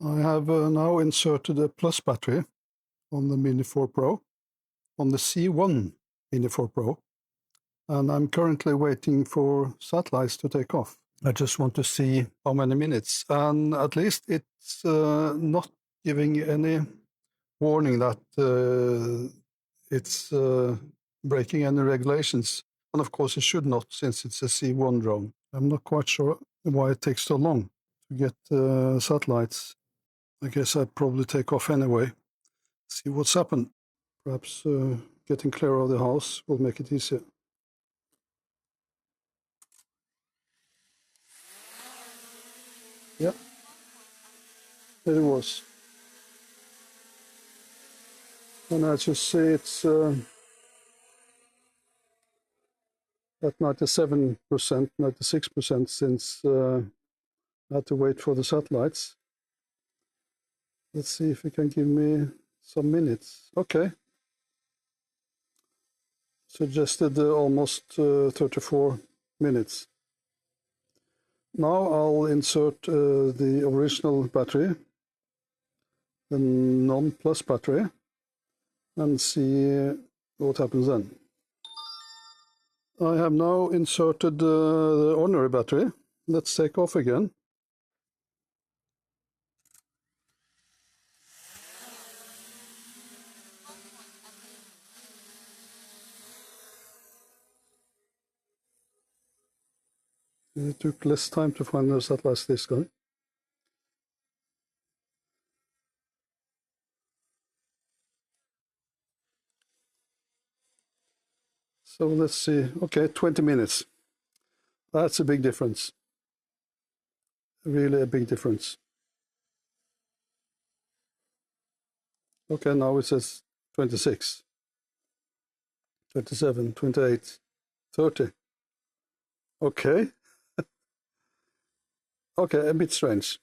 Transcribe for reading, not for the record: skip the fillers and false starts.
I have now inserted a plus battery on the Mini 4 Pro, on the C1 Mini 4 Pro, and I'm currently waiting for satellites to take off. I just want to see how many minutes, and at least it's not giving any warning that it's breaking any regulations. And of course it should not, since it's a C1 drone. I'm not quite sure why it takes so long to get satellites. I guess I'd probably take off anyway, see what's happened. Perhaps getting clear of the house will make it easier. Yeah, there it was. And as you see, it's at 97%, 96% since I had to wait for the satellites. Let's see if it can give me some minutes. Okay. Suggested almost 34 minutes. Now I'll insert the original battery, the non-plus battery, and see what happens then. I have now inserted the ordinary battery. Let's take off again. It took less time to find the satellites this time. So let's see. Okay, 20 minutes. That's a big difference. Really a big difference. Okay, now it says 26, 27, 28, 30. Okay. Okay, a bit strange.